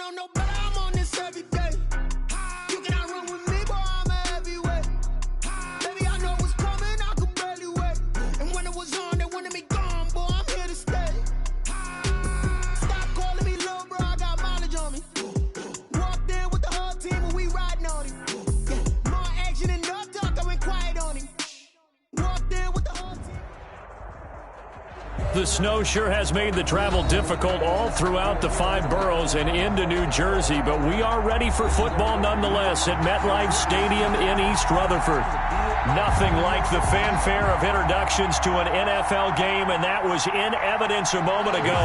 know no better, I'm on this every day. You cannot run with me, boy, I'm a heavyweight. Baby, I know what's coming, I could barely wait. And when it was on, they wanted me gone, boy, I'm here to stay. Stop calling me little bro, I got mileage on me. Walked in with the whole team and we riding on him. More action and no talk, I went quiet on him. Walked in with the whole team. The snow sure has made the travel difficult all throughout the 5 boroughs and into New Jersey, but we are ready for football nonetheless at MetLife Stadium in East Rutherford. Nothing like the fanfare of introductions to an NFL game, and that was in evidence a moment ago.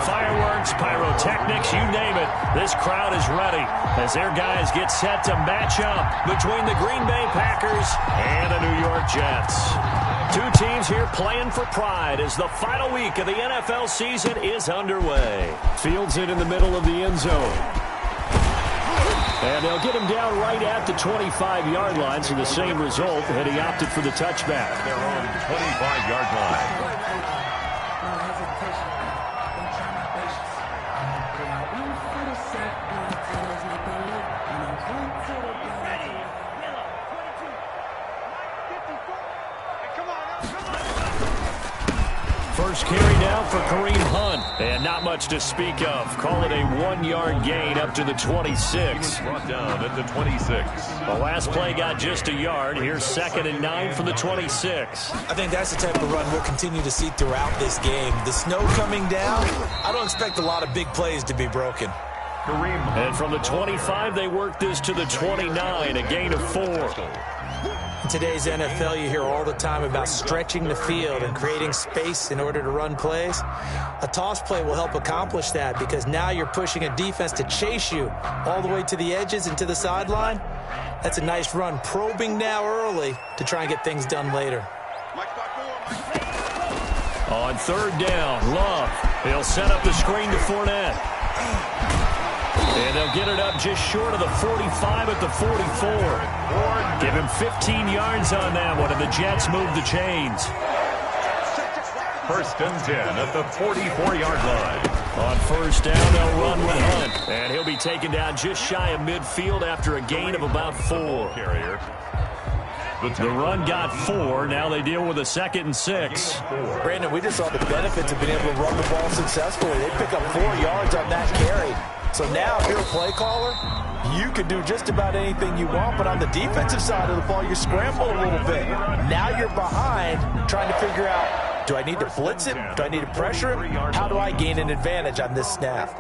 Fireworks, pyrotechnics, you name it. This crowd is ready as their guys get set to match up between the Green Bay Packers and the New York Jets. Two teams here playing for pride as the final week of the NFL season is underway. Fields it in the middle of the end zone. And they'll get him down right at the 25-yard line, so the same result, and he opted for the touchback. They're on the 25-yard line. First carry down for Kareem Hunt, and not much to speak of. Call it a 1-yard gain up to the 26. Brought down at the 26. The last play got just a yard. Here's 2nd and 9 from the 26. I think that's the type of run we'll continue to see throughout this game. The snow coming down, I don't expect a lot of big plays to be broken. Kareem. And from the 25, they work this to the 29, a gain of 4. In today's NFL, you hear all the time about stretching the field and creating space in order to run plays. A toss play will help accomplish that because now you're pushing a defense to chase you all the way to the edges and to the sideline. That's a nice run, probing now early to try and get things done later. On 3rd down, Love. He'll set up the screen to Fournette. And they'll get it up just short of the 45 at the 44. Give him 15 yards on that one, and the Jets move the chains. 1st and 10 at the 44-yard line. On 1st down, they'll run with Hunt. And he'll be taken down just shy of midfield after a gain of about 4. Carrier. The run got 4. Now they deal with a 2nd and 6. Brandon, we just saw the benefits of being able to run the ball successfully. They pick up 4 yards on that carry. So now, if you're a play caller, you can do just about anything you want, but on the defensive side of the ball, you scramble a little bit. Now you're behind trying to figure out, do I need to blitz it? Do I need to pressure him? How do I gain an advantage on this snap?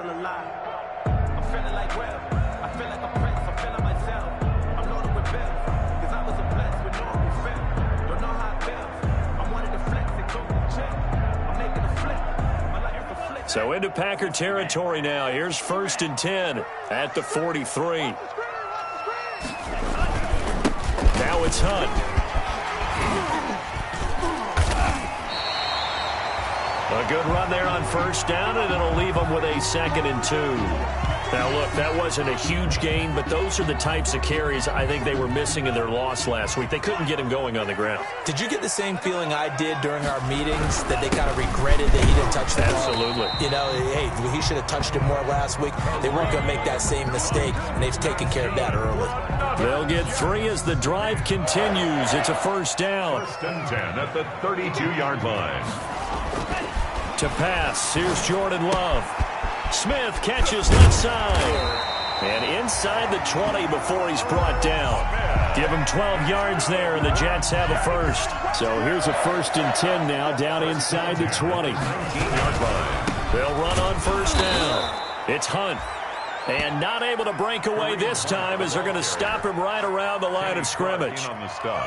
So into Packer territory now. Here's 1st and 10 at the 43. Now it's Hunt. A good run there on 1st down, and it'll leave them with a 2nd and 2. Now, look, that wasn't a huge gain, but those are the types of carries I think they were missing in their loss last week. They couldn't get him going on the ground. Did you get the same feeling I did during our meetings, that they kind of regretted that he didn't touch the ball? Absolutely. You know, hey, he should have touched it more last week. They weren't going to make that same mistake, and they've taken care of that early. They'll get 3 as the drive continues. It's a 1st down. 1st and 10 at the 32-yard line. To pass, here's Jordan Love. Smith catches left side. And inside the 20 before he's brought down. Give him 12 yards there, and the Jets have a 1st. So here's a 1st and 10 now, down inside the 20. 19-yard line. They'll run on 1st down. It's Hunt. And not able to break away this time as they're going to stop him right around the line of scrimmage.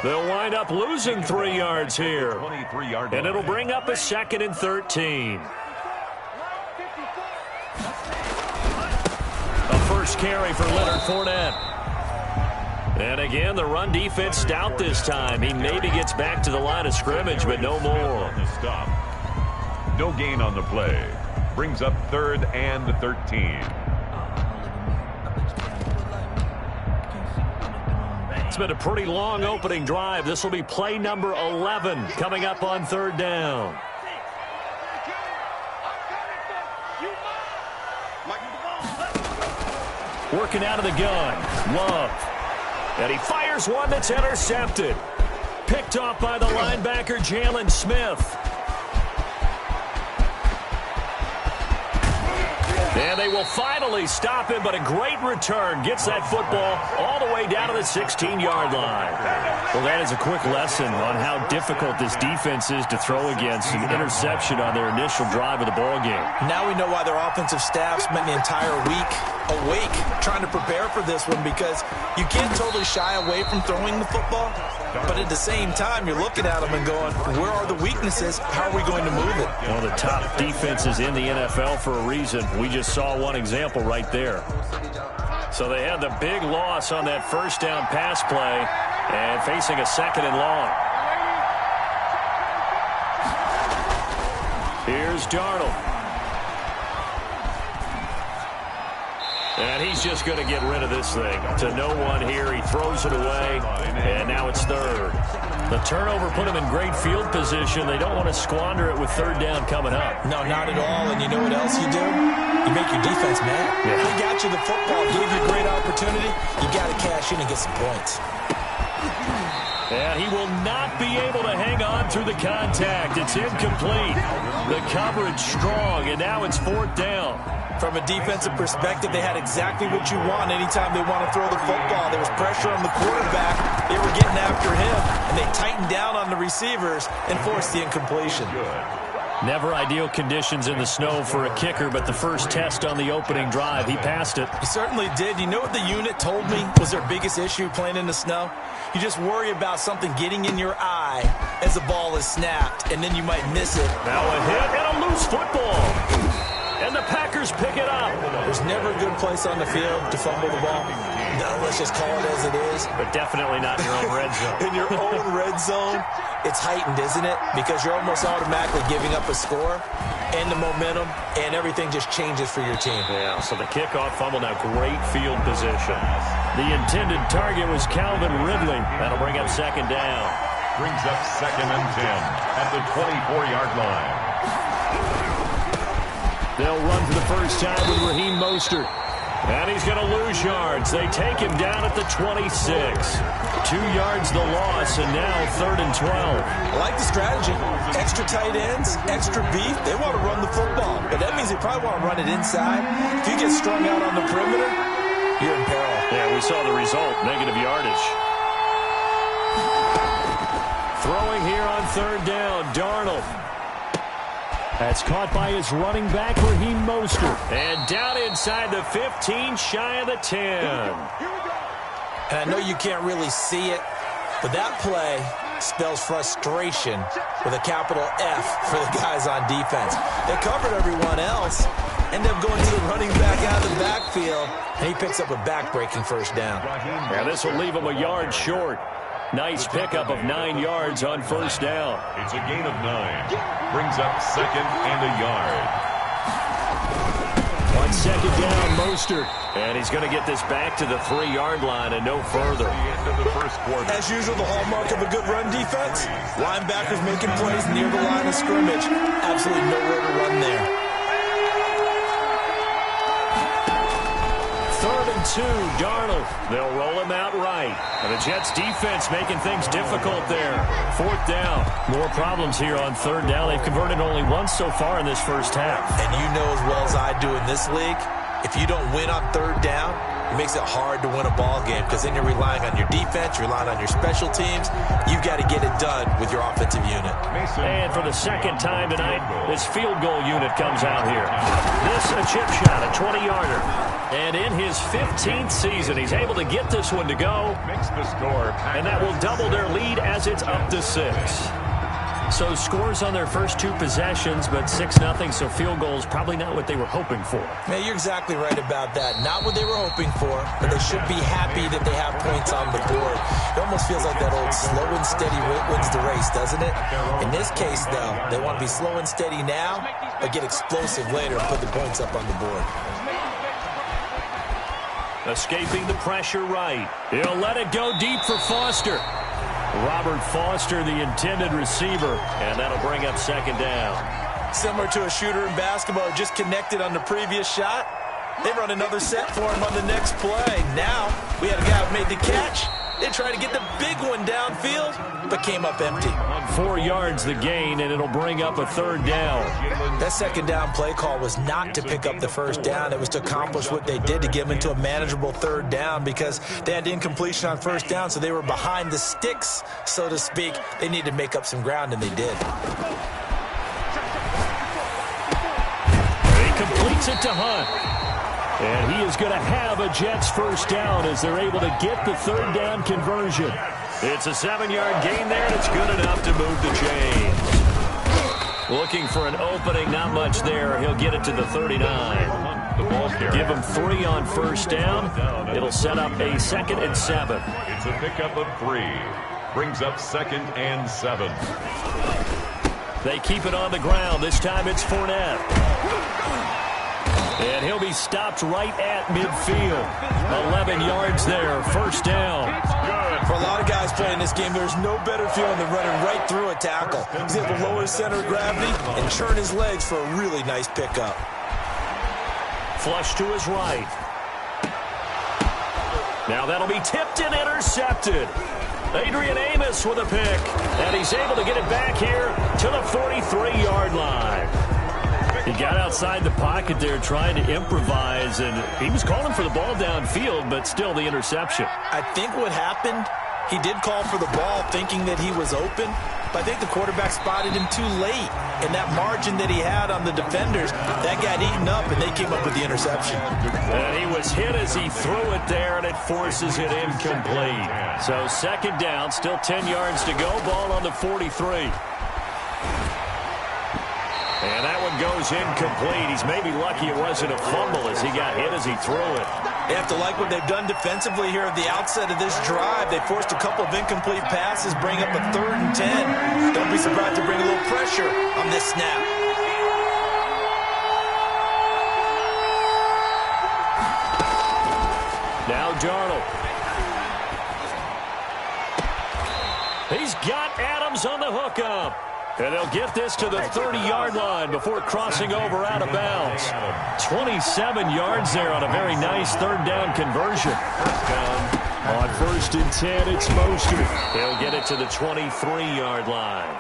They'll wind up losing 3 yards here. And it'll bring up a 2nd and 13. A 1st carry for Leonard Fournette. And again, the run defense stout this time. He maybe gets back to the line of scrimmage, but no more. No gain on the play. Brings up 3rd and 13. It's been a pretty long opening drive. This will be play number 11 coming up on 3rd down. Working out of the gun. Love. And he fires one that's intercepted. Picked off by the linebacker, Jalen Smith. And they will finally stop him, but a great return. Gets that football all the way down to the 16-yard line. Well, that is a quick lesson on how difficult this defense is to throw against. An interception on their initial drive of the ballgame. Now we know why their offensive staff spent the entire week awake trying to prepare for this one, because you can't totally shy away from throwing the football. But at the same time, you're looking at them and going, where are the weaknesses? How are we going to move it? One of the top defenses in the NFL for a reason. We just saw one example right there. So they had the big loss on that first down pass play and facing a 2nd and long. Here's Darnold. And he's just going to get rid of this thing. To no one here. He throws it away, and now it's 3rd. The turnover put him in great field position. They don't want to squander it with 3rd down coming up. No, not at all. And you know what else you do? You make your defense mad. Yeah. They got you the football, gave you a great opportunity. You got to cash in and get some points. And he will not be able to hang on through the contact. It's incomplete. The coverage strong, and now it's 4th down. From a defensive perspective, they had exactly what you want anytime they want to throw the football. There was pressure on the quarterback. They were getting after him, and they tightened down on the receivers and forced the incompletion. Never ideal conditions in the snow for a kicker, but the first test on the opening drive, he passed it. He certainly did. You know what the unit told me was their biggest issue playing in the snow? You just worry about something getting in your eye as the ball is snapped, and then you might miss it. Now a hit and a loose football. And the Packers pick it up. There's never a good place on the field to fumble the ball. No, let's just call it as it is. But definitely not in your own red zone. In your own red zone, it's heightened, isn't it? Because you're almost automatically giving up a score and the momentum, and everything just changes for your team. Yeah, so the kickoff fumble, now great field position. The intended target was Calvin Ridley. That'll bring up 2nd down. Brings up 2nd and 10 at the 24-yard line. They'll run for the first time with Raheem Mostert. And he's going to lose yards. They take him down at the 26. 2 yards the loss, and now 3rd and 12. I like the strategy. Extra tight ends, extra beef. They want to run the football, but that means they probably want to run it inside. If you get strung out on the perimeter, you're in peril. Yeah, we saw the result, negative yardage. Throwing here on 3rd down, Darnold. That's caught by his running back, Raheem Mostert. And down inside the 15, shy of the 10. And I know you can't really see it, but that play spells frustration with a capital F for the guys on defense. They covered everyone else, end up going to the running back out of the backfield, and he picks up a back-breaking 1st down. And this will leave him a yard short. Nice pickup of 9 yards on 1st down. It's a gain of 9. Brings up 2nd and a yard. On 2nd down, Mostert. And he's going to get this back to the 3-yard line and no further. The end of the first quarter. As usual, the hallmark of a good run defense, linebackers making plays near the line of scrimmage. Absolutely nowhere to run there. 3rd and 2, Darnold. They'll roll him out right. And the Jets defense making things difficult there. 4th down. More problems here on 3rd down. They've converted only once so far in this first half. And you know as well as I do in this league, if you don't win on 3rd down, it makes it hard to win a ball game, because then you're relying on your defense, you're relying on your special teams. You've got to get it done with your offensive unit. And for the 2nd time tonight, this field goal unit comes out here. This a chip shot, a 20-yarder. And in his 15th season, he's able to get this one to go. Makes the score. And that will double their lead as it's up to 6. So scores on their first 2 possessions, but 6-0, so field goals probably not what they were hoping for. Yeah, you're exactly right about that. Not what they were hoping for, but they should be happy that they have points on the board. It almost feels like that old slow and steady wins the race, doesn't it? In this case, though, they want to be slow and steady now, but get explosive later and put the points up on the board. Escaping the pressure right. He'll let it go deep for Foster. Robert Foster, the intended receiver, and that'll bring up 2nd down. Similar to a shooter in basketball, just connected on the previous shot. They run another set for him on the next play. Now, we had a guy who made the catch. They tried to get the big one downfield, but came up empty. 4 yards the gain, and it'll bring up a 3rd down. That second down play call was not to pick up the 1st down. It was to accomplish what they did, to get them into a manageable 3rd down, because they had incompletion on 1st down, so they were behind the sticks, so to speak. They needed to make up some ground, and they did. He completes it to Hunt. And he is going to have a Jets 1st down as they're able to get the 3rd down conversion. It's a 7-yard gain there, and it's good enough to move the chains. Looking for an opening, not much there. He'll get it to the 39. Give him 3 on 1st down. It'll set up a 2nd and 7. It's a pickup of 3. Brings up 2nd and 7. They keep it on the ground. This time it's Fournette. And he'll be stopped right at midfield. 11 yards there, 1st down. For a lot of guys playing this game, there's no better feeling than running right through a tackle. He's able to lower his center of gravity and churn his legs for a really nice pickup. Flush to his right. Now that'll be tipped and intercepted. Adrian Amos with a pick. And he's able to get it back here to the 43-yard line. He got outside the pocket there trying to improvise, and he was calling for the ball downfield, but still the interception. I think what happened, he did call for the ball thinking that he was open, but I think the quarterback spotted him too late. And that margin that he had on the defenders, that got eaten up, and they came up with the interception. And he was hit as he threw it there, and it forces it incomplete. So 2nd down, still 10 yards to go, ball on the 43. And that one goes incomplete. He's maybe lucky it wasn't a fumble as he got hit as he threw it. They have to like what they've done defensively here at the outset of this drive. They forced a couple of incomplete passes, bring up a 3rd and 10. Don't be surprised to bring a little pressure on this snap. Now Darnold. He's got Adams on the hookup. And they'll get this to the 30-yard line before crossing over out of bounds. 27 yards there on a very nice 3rd down conversion. On 1st and 10, it's Mostert. He'll get it to the 23-yard line.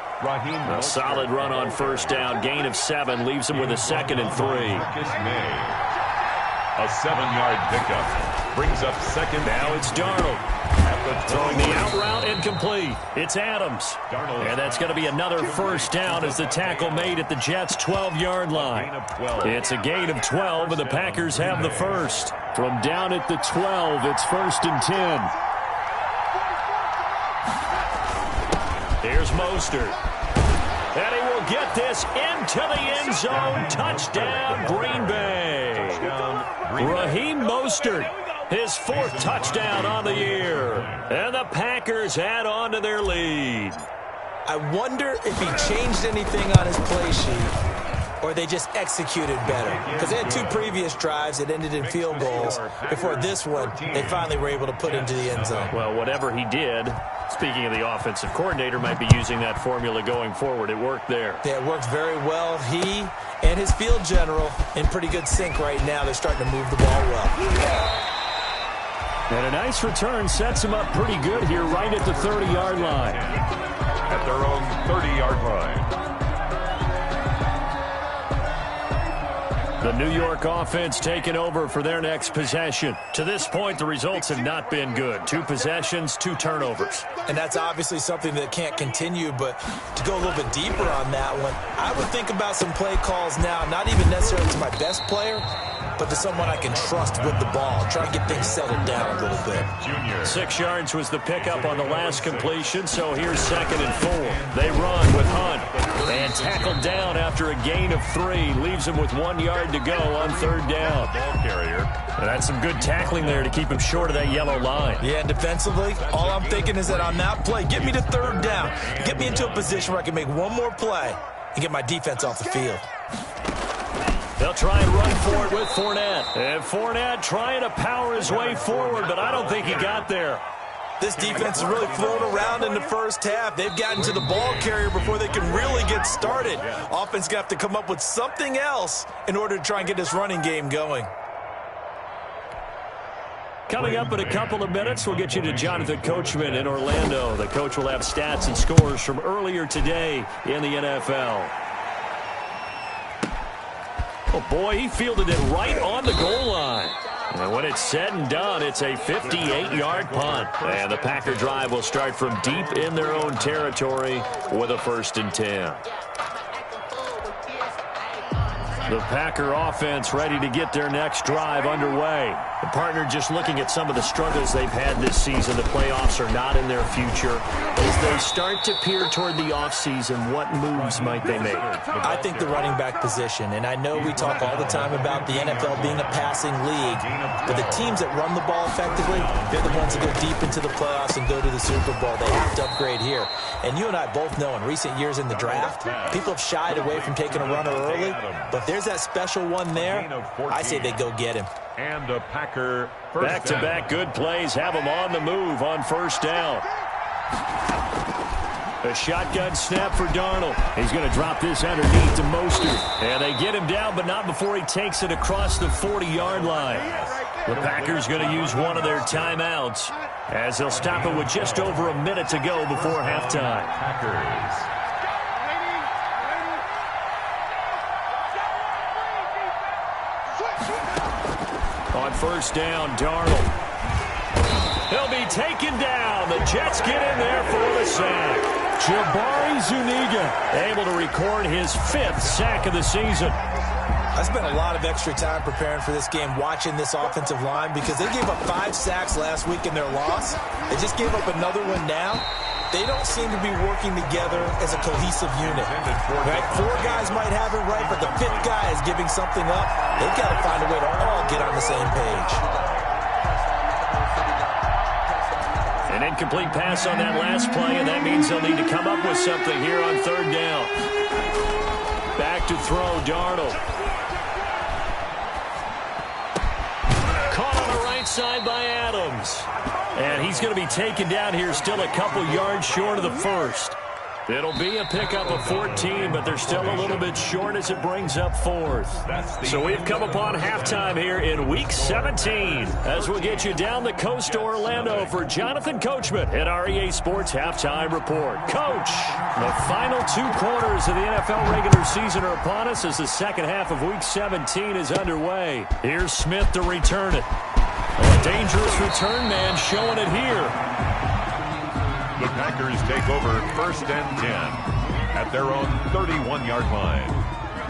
A solid run on 1st down. Gain of 7 leaves him with a 2nd and 3. A 7-yard pickup. Brings up 2nd. Now it's Darnold. Throwing the out route incomplete. It's Adams. And that's going to be another 1st down as the tackle made at the Jets' 12-yard line. It's a gain of 12, and the Packers have the 1st. From down at the 12, it's 1st and 10. Here's Mostert. And he will get this into the end zone. Touchdown, Green Bay. Raheem Mostert. His 4th touchdown on the year. And the Packers add on to their lead. I wonder if he changed anything on his play sheet or they just executed better. Because they had 2 previous drives that ended in field goals. Before this one, they finally were able to put into the end zone. Well, whatever he did, speaking of the offensive coordinator, might be using that formula going forward. It worked there. Yeah, it worked very well. He and his field general in pretty good sync right now. They're starting to move the ball well. And a nice return sets him up pretty good here right at the 30-yard line. At their own 30-yard line. The New York offense taking over for their next possession. To this point, the results have not been good. 2 possessions, 2 turnovers. And that's obviously something that can't continue, but to go a little bit deeper on that one, I would think about some play calls now, not even necessarily to my best player, but to someone I can trust with the ball. Try to get things settled down a little bit. 6 yards was the pickup on the last completion, so here's 2nd and 4. They run with Hunt. And tackled down after a gain of 3. Leaves him with 1 yard to go on 3rd down. Ball carrier. And that's some good tackling there to keep him short of that yellow line. Yeah, and defensively, all I'm thinking is that on that play, get me to 3rd down. Get me into a position where I can make one more play and get my defense off the field. They'll try and run for it with Fournette. And Fournette trying to power his way forward, but I don't think he got there. This defense is really thrown around in the first half. They've gotten to the ball carrier before they can really get started. Offense going to have to come up with something else in order to try and get this running game going. Coming up in a couple of minutes, we'll get you to Jonathan Coachman in Orlando. The coach will have stats and scores from earlier today in the NFL. Oh, boy, he fielded it right on the goal line. And when it's said and done, it's a 58-yard punt. And the Packer drive will start from deep in their own territory with a 1st and 10. The Packer offense ready to get their next drive underway. The partner just looking at some of the struggles they've had this season. The playoffs are not in their future. As they start to peer toward the offseason, what moves might they make? I think the running back position, and I know we talk all the time about the NFL being a passing league, but the teams that run the ball effectively, they're the ones that go deep into the playoffs and go to the Super Bowl. They have to upgrade here. And you and I both know in recent years in the draft, people have shied away from taking a runner early, but there's that special one there. I say they go get him. And a Packer back-to-back good plays have them on the move on 1st down. A shotgun snap for Darnold. He's going to drop this underneath to Mostert. And they get him down, but not before he takes it across the 40-yard line. The Packers going to use one of their timeouts as they'll stop it with just over a minute to go before halftime. Packers. On 1st down, Darnold. He'll be taken down. The Jets get in there for the sack. Jabari Zuniga able to record his 5th sack of the season. I spent a lot of extra time preparing for this game, watching this offensive line, because they gave up 5 sacks last week in their loss. They just gave up another one now. They don't seem to be working together as a cohesive unit. Right? 4 guys might have it right, but the 5th guy is giving something up. They've got to find a way to all get on the same page. An incomplete pass on that last play, and that means they'll need to come up with something here on 3rd down. Back to throw, Darnold. Caught on the right side by Adams. And he's going to be taken down here, still a couple yards short of the 1st. It'll be a pickup of 14, but they're still a little bit short as it brings up 4th. So we've come upon halftime here in Week 17 as we'll get you down the coast to Orlando for Jonathan Coachman at our EA Sports Halftime Report. Coach, the final 2 quarters of the NFL regular season are upon us as the second half of Week 17 is underway. Here's Smith to return it. A dangerous return man showing it here. The Packers take over 1st and 10 at their own 31-yard line.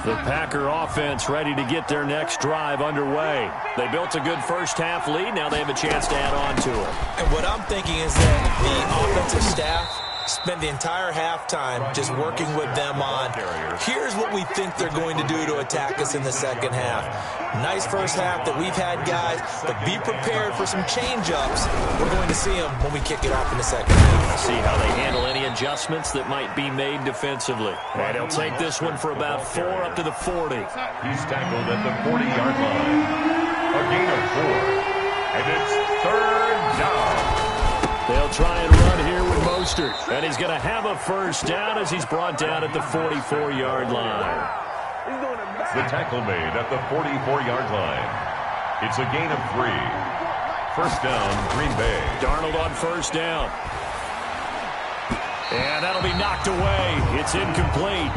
The Packer offense ready to get their next drive underway. They built a good first half lead. Now they have a chance to add on to it. And what I'm thinking is that the offensive staff spend the entire halftime just working with them on, here's what we think they're going to do to attack us in the second half. Nice first half that we've had, guys, but be prepared for some change-ups. We're going to see them when we kick it off in the second half. See how they handle any adjustments that might be made defensively. And he'll take this one for about 4 up to the 40. He's tackled at the 40-yard line. A gain of 4. And it's 3rd down. They'll try and run here with Mostert. And he's going to have a 1st down as he's brought down at the 44-yard line. The tackle made at the 44-yard line. It's a gain of 3. 1st down, Green Bay. Darnold on 1st down. And that'll be knocked away. It's incomplete.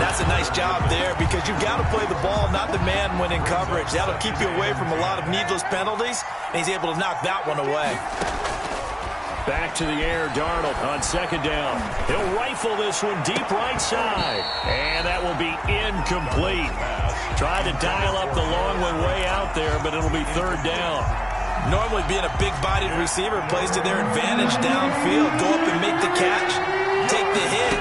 That's a nice job there because you've got to play the ball, not the man when in coverage. That'll keep you away from a lot of needless penalties, and he's able to knock that one away. Back to the air, Darnold on 2nd down. He'll rifle this one deep right side. And that will be incomplete. Tried to dial up the long one way out there, but it'll be 3rd down. Normally being a big-bodied receiver plays to their advantage downfield. Go up and make the catch, take the hit,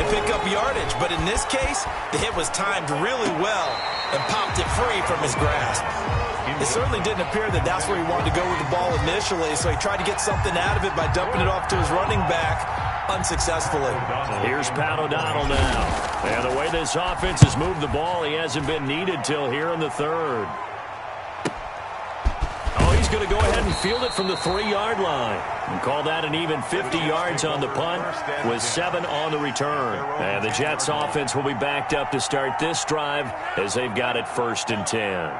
and pick up yardage. But in this case, the hit was timed really well and popped it free from his grasp. It certainly didn't appear that that's where he wanted to go with the ball initially, so he tried to get something out of it by dumping it off to his running back unsuccessfully. Here's Pat O'Donnell now. And the way this offense has moved the ball, he hasn't been needed till here in the 3rd. Oh, he's going to go ahead and field it from the 3-yard line. And call that an even 50 yards on the punt with 7 on the return. And the Jets offense will be backed up to start this drive as they've got it 1st and 10.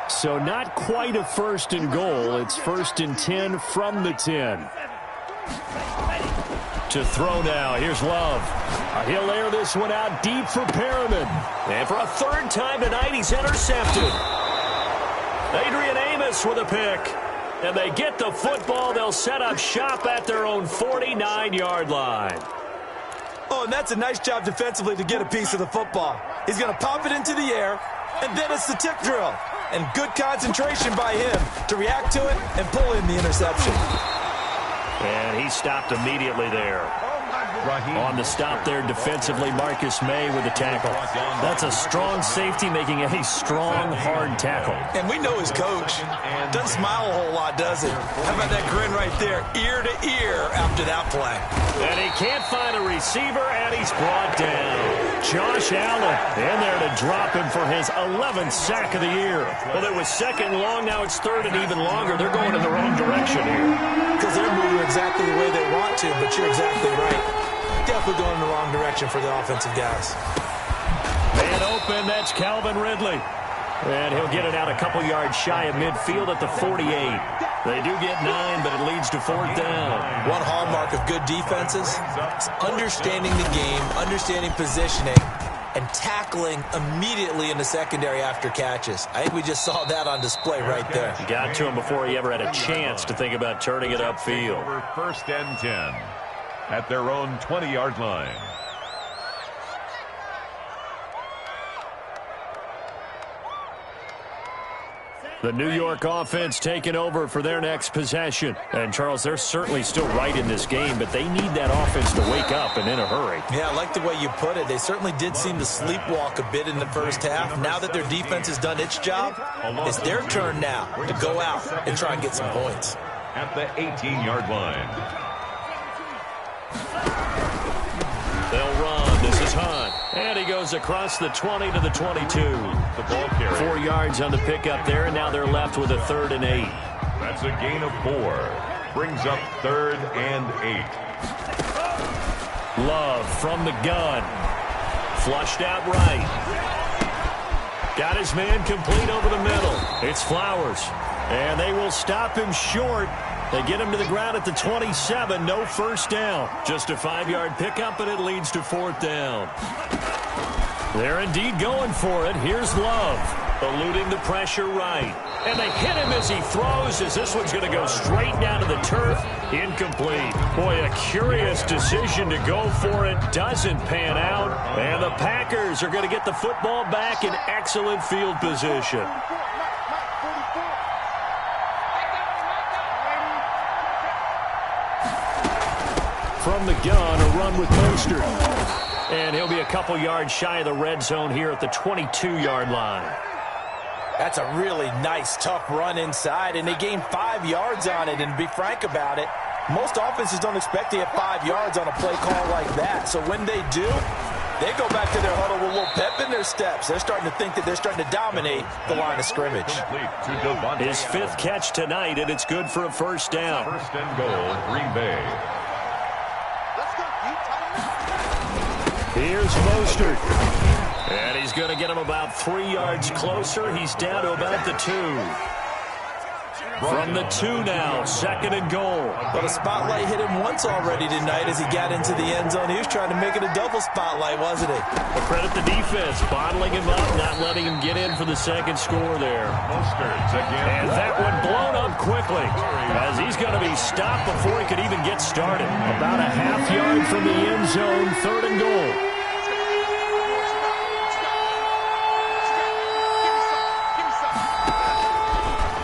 So not quite a 1st and goal. It's 1st and 10 from the 10. To throw now. Here's Love. He'll air this one out deep for Perriman. And for a 3rd time tonight, he's intercepted. Adrian Amos with a pick. And they get the football. They'll set up shop at their own 49-yard line. Oh, and that's a nice job defensively to get a piece of the football. He's going to pop it into the air, and then it's the tip drill. And good concentration by him to react to it and pull in the interception. And he stopped immediately there. On the stop there defensively, Marcus May with the tackle. That's a strong safety making a strong, hard tackle. And we know his coach. Doesn't smile a whole lot, does he? How about that grin right there, ear to ear after that play? And he can't find a receiver, and he's brought down. Josh Allen in there to drop him for his 11th sack of the year. Well, it was 2nd and long. Now it's 3rd and even longer. They're going in the wrong direction here. Because they're moving exactly the way they want to, but you're exactly right. Definitely going in the wrong direction for the offensive guys. Man open, that's Calvin Ridley. And he'll get it out a couple yards shy of midfield at the 48. They do get 9, but it leads to 4th down. One hallmark of good defenses is understanding the game, understanding positioning, and tackling immediately in the secondary after catches. I think we just saw that on display right there. Got to him before he ever had a chance to think about turning it upfield. 1st and 10 at their own 20-yard line. The New York offense taking over for their next possession. And, Charles, they're certainly still right in this game, but they need that offense to wake up and in a hurry. Yeah, I like the way you put it. They certainly did seem to sleepwalk a bit in the first half. Now that their defense has done its job, it's their turn now to go out and try and get some points. At the 18-yard line. They'll run. This is Hunt. And he goes across the 20 to the 22. The ball carrier. 4 yards on the pickup there, and now they're left with a 3rd and 8. That's a gain of 4. Brings up 3rd and 8. Love from the gun. Flushed out right. Got his man complete over the middle. It's Flowers. And they will stop him short. They get him to the ground at the 27. No 1st down. Just a 5-yard pickup, and it leads to 4th down. They're indeed going for it. Here's Love, eluding the pressure right. And they hit him as he throws, as this one's going to go straight down to the turf. Incomplete. Boy, a curious decision to go for it. Doesn't pan out. And the Packers are going to get the football back in excellent field position. From the gun, a run with Mostert. And he'll be a couple yards shy of the red zone here at the 22-yard line. That's a really nice, tough run inside, and they gained 5 yards on it. And to be frank about it, most offenses don't expect to get 5 yards on a play call like that. So when they do, they go back to their huddle with a little pep in their steps. They're starting to think that they're starting to dominate the line of scrimmage. His 5th catch tonight, and it's good for a 1st down. 1st and goal, Green Bay. Here's Mostert. And he's going to get him about 3 yards closer. He's down to about the 2. From the 2 now, 2nd and goal. But a spotlight hit him once already tonight as he got into the end zone. He was trying to make it a double spotlight, wasn't he? Well, credit the defense, bottling him up, not letting him get in for the 2nd score there. And that one blown up quickly as he's going to be stopped before he could even get started. About a half yard from the end zone, 3rd and goal.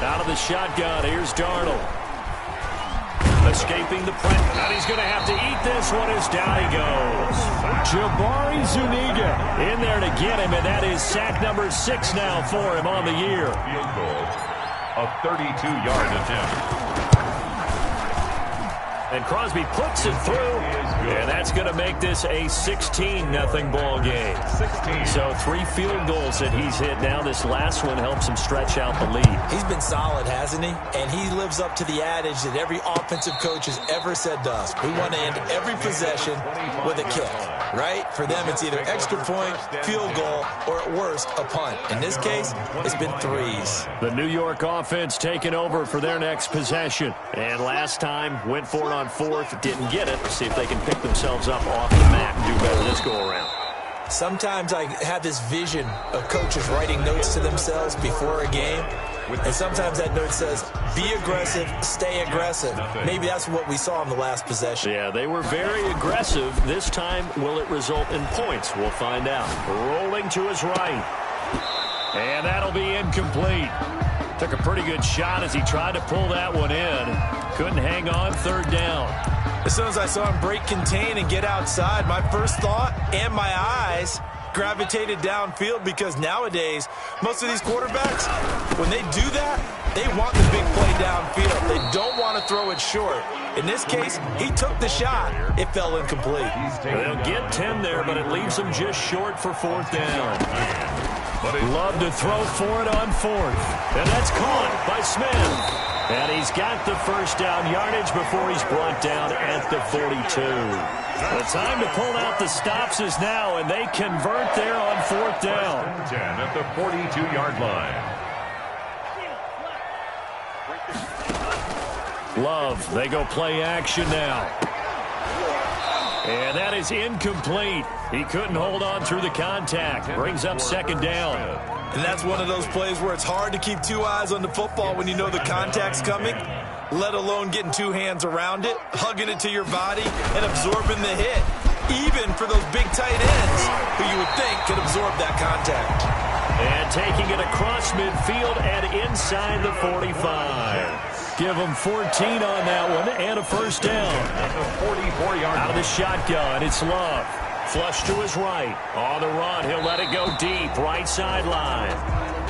Out of the shotgun, here's Darnold. Escaping the pressure, and he's going to have to eat this one as down he goes. Jabari Zuniga in there to get him, and that is sack number 6 now for him on the year. Field goal, a 32-yard attempt. And Crosby puts it through, and that's going to make this a 16-0 ball game. 16. So 3 field goals that he's hit now. This last one helps him stretch out the lead. He's been solid, hasn't he? And he lives up to the adage that every offensive coach has ever said to us. We want to end every possession with a kick. right? For them, it's either extra point, field goal, or at worst, a punt. In this case, it's been threes. The New York offense taking over for their next possession. And last time, went for it on fourth, didn't get it. See if they can pick themselves up off the mat and do better this go-around. Sometimes I have this vision of coaches writing notes to themselves before a game. And sometimes that note says, be aggressive, stay aggressive. Maybe that's what we saw in the last possession. Yeah, they were very aggressive. This time, will it result in points? We'll find out. Rolling to his right. And that'll be incomplete. Took a pretty good shot as he tried to pull that one in. Couldn't hang on, third down. As soon as I saw him break contain and get outside, my first thought and my eyes gravitated downfield, because nowadays, most of these quarterbacks, when they do that, they want the big play downfield. They don't want to throw it short. In this case, he took the shot. It fell incomplete. They'll get 10 there, but it leaves them just short for fourth down. Love to throw for it on fourth. And that's caught by Smith. And he's got the first down yardage before he's brought down at the 42. The time to pull out the stops is now, and they convert there on fourth down. 10 at the 42-yard line. Love, they go play action now. And that is incomplete. He couldn't hold on through the contact. Brings up second down. And that's one of those plays where it's hard to keep two eyes on the football when you know the contact's coming, let alone getting two hands around it, hugging it to your body, and absorbing the hit, even for those big tight ends who you would think could absorb that contact. And taking it across midfield and inside the 45. Give him 14 on that one and a first down. Out of the shotgun, it's Love. Flush to his right. On the run, he'll let it go deep. Right sideline.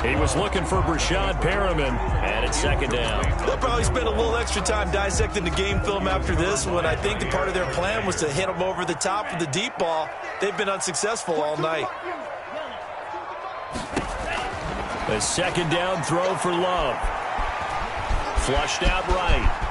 He was looking for Brashad Perriman, and it's second down. They'll probably spend a little extra time dissecting the game film after this one. I think the part of their plan was to hit him over the top with the deep ball. They've been unsuccessful all night. A second down throw for Love. Flushed out right.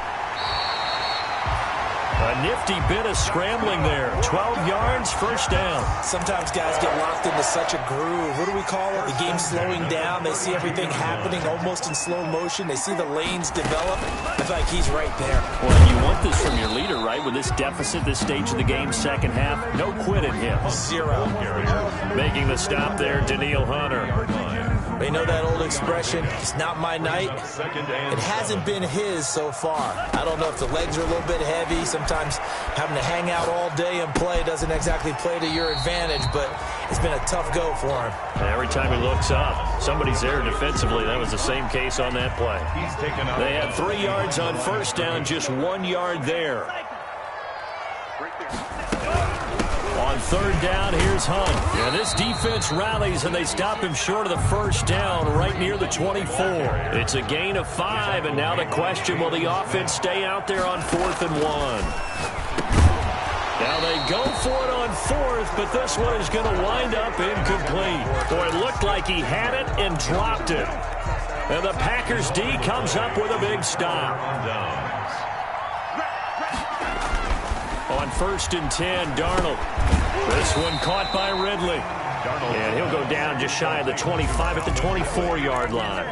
A nifty bit of scrambling there. 12 yards, first down. Sometimes guys get locked into such a groove. What do we call it? The game's slowing down. They see everything happening almost in slow motion. They see the lanes develop. I feel like he's right there. Well, you want this from your leader, right? With this deficit, this stage of the game, second half, no quit in him. Zero. Making the stop there, Daniil Hunter. They know that old expression, it's not my night. It hasn't been his so far. I don't know if the legs are a little bit heavy. Sometimes having to hang out all day and play doesn't exactly play to your advantage, but it's been a tough go for him. Every time he looks up, somebody's there defensively. That was the same case on that play. They had 3 yards on first down, just 1 yard there. On third down, here's Hunt. Yeah, this defense rallies, and they stop him short of the first down right near the 24. It's a gain of 5, and now the question, will the offense stay out there on 4th and 1? Now they go for it on fourth, but this one is going to wind up incomplete. Boy, it looked like he had it and dropped it. And the Packers D comes up with a big stop. On 1st and 10, Darnold. This one caught by Ridley. And he'll go down just shy of the 25 at the 24-yard line.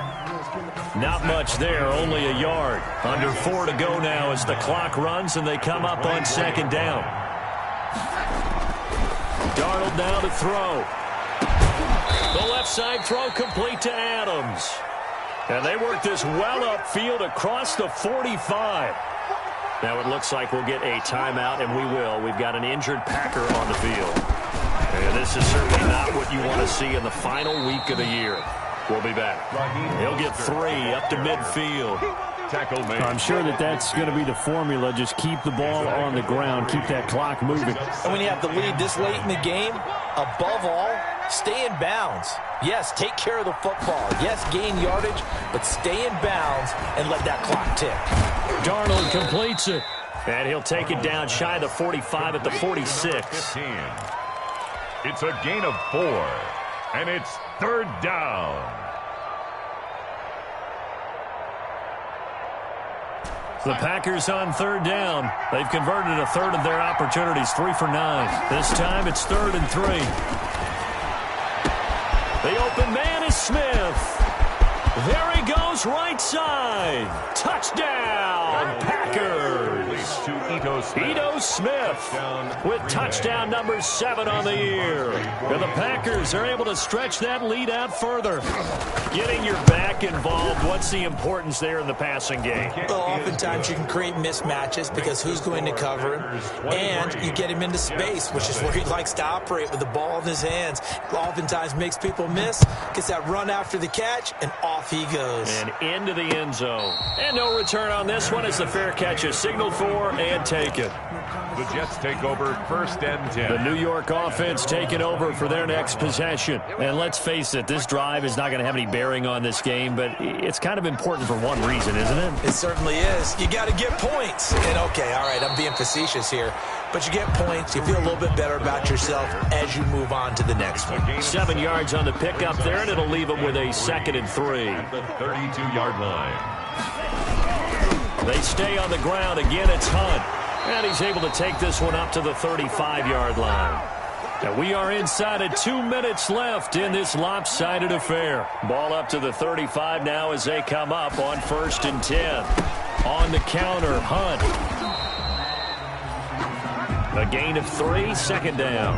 Not much there, only a yard. Under 4 to go now as the clock runs and they come up on second down. Darnold now to throw. The left side throw complete to Adams. And they work this well upfield across the 45. Now it looks like we'll get a timeout, and we will. We've got an injured Packer on the field. And this is certainly not what you want to see in the final week of the year. We'll be back. He'll get 3 up to midfield. I'm sure that's going to be the formula. Just keep the ball on the ground. Keep that clock moving. And when you have the lead this late in the game, above all, stay in bounds. Yes, take care of the football. Yes, gain yardage, but stay in bounds and let that clock tick. Darnold completes it. And he'll take it down shy of the 45 at the 46. It's a gain of 4, and it's third down. The Packers on third down. They've converted a third of their opportunities, 3 for 9. This time it's 3rd and 3. The open man is Smith. There he goes, right side. Touchdown, Packers. Ito Smith with touchdown number 7 on the year. And the Packers are able to stretch that lead out further. Getting your back involved, what's the importance there in the passing game? Well, oftentimes you can create mismatches because who's going to cover him, and you get him into space, which is where he likes to operate with the ball in his hands. Oftentimes makes people miss, gets that run after the catch, and off he goes. And into the end zone. And no return on this one as the fair catch is signaled for and taken. The Jets take over 1st and 10. The New York offense taking over for their next possession. And let's face it, this drive is not going to have any bearing on this game, but it's kind of important for one reason, isn't it? It certainly is. You got to get points. And okay, all right, I'm being facetious here, but you get points, you feel a little bit better about yourself as you move on to the next one. 7 yards on the pickup there, and it'll leave them with a 2nd and 3. The 32-yard line. They stay on the ground. Again, it's Hunt. And he's able to take this one up to the 35-yard line. And we are inside of 2 minutes left in this lopsided affair. Ball up to the 35 now as they come up on 1st and 10. On the counter, Hunt. A gain of 3, 2nd down.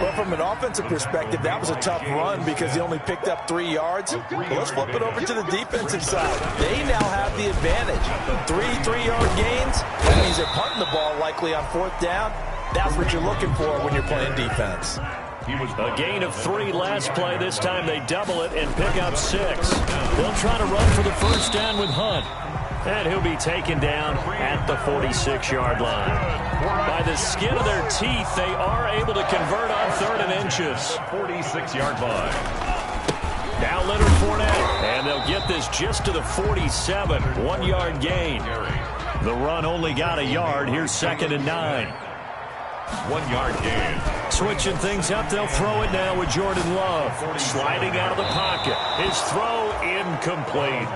Well, from an offensive perspective, that was a tough run because he only picked up 3 yards. Well, let's flip it over to the defensive side. They now have the advantage. 3 3-yard gains. That means they're punting the ball likely on 4th down. That's what you're looking for when you're playing defense. A gain of 3 last play. This time they double it and pick up 6. They'll try to run for the 1st down with Hunt. And he'll be taken down at the 46-yard line. By the skin of their teeth, they are able to convert on 3rd and inches. 46-yard line. Now Leonard Fournette, and they'll get this just to the 47, 1-yard gain. The run only got a yard. Here's 2nd and 9. 1-yard gain. Switching things up, they'll throw it now with Jordan Love. Sliding out of the pocket. His throw incomplete.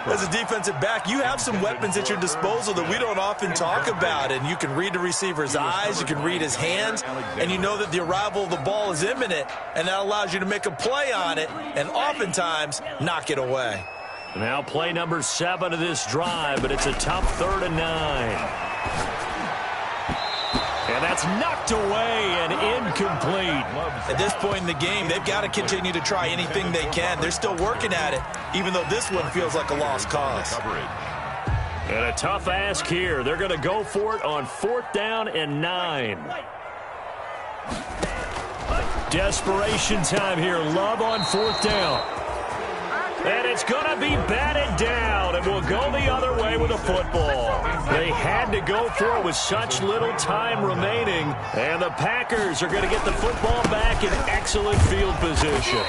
As a defensive back, you have some weapons at your disposal that we don't often talk about. And you can read the receiver's eyes, you can read his hands, and you know that the arrival of the ball is imminent. And that allows you to make a play on it and oftentimes knock it away. Now play number 7 of this drive, but it's a tough 3rd and 9. And that's knocked away and incomplete. At this point in the game, they've got to continue to try anything they can. They're still working at it, even though this one feels like a lost cause. And a tough ask here. They're going to go for it on 4th down and 9. Desperation time here. Love on 4th down. And it's going to be batted down, and we'll go the other way with the football. They had to go for it with such little time remaining, and the Packers are going to get the football back in excellent field position.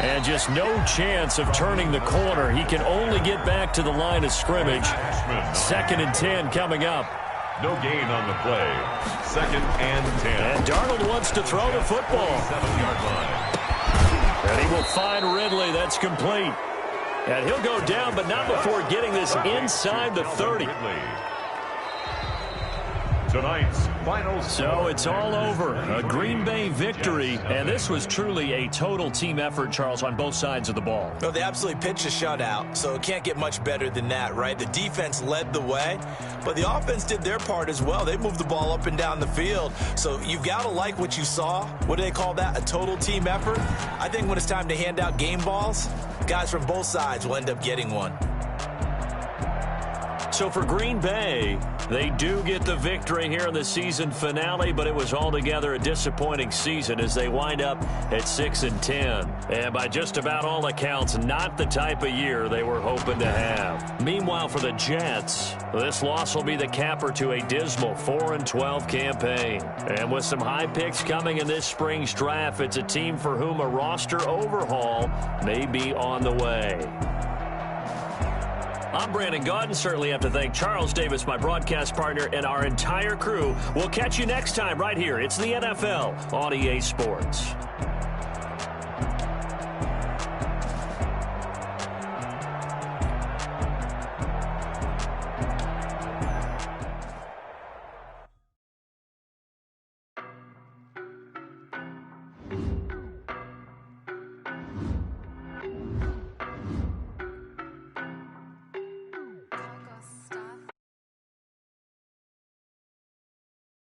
And just no chance of turning the corner. He can only get back to the line of scrimmage. 2nd and 10 coming up. No gain on the play. 2nd and 10. And Darnold wants to throw the football. 7-yard line. And he will find Ridley. That's complete. And he'll go down, but not before getting this inside the 30. Tonight's final score. So it's all over. A Green Bay victory. And this was truly a total team effort, Charles, on both sides of the ball. No, they absolutely pitched a shutout, so it can't get much better than that, right? The defense led the way, but the offense did their part as well. They moved the ball up and down the field. So you've got to like what you saw. What do they call that? A total team effort? I think when it's time to hand out game balls, guys from both sides will end up getting one. So for Green Bay, they do get the victory here in the season finale, but it was altogether a disappointing season as they wind up at 6-10. And by just about all accounts, not the type of year they were hoping to have. Meanwhile, for the Jets, this loss will be the capper to a dismal 4-12 campaign. And with some high picks coming in this spring's draft, it's a team for whom a roster overhaul may be on the way. I'm Brandon Gaudin. Certainly have to thank Charles Davis, my broadcast partner, and our entire crew. We'll catch you next time right here. It's the NFL on EA Sports.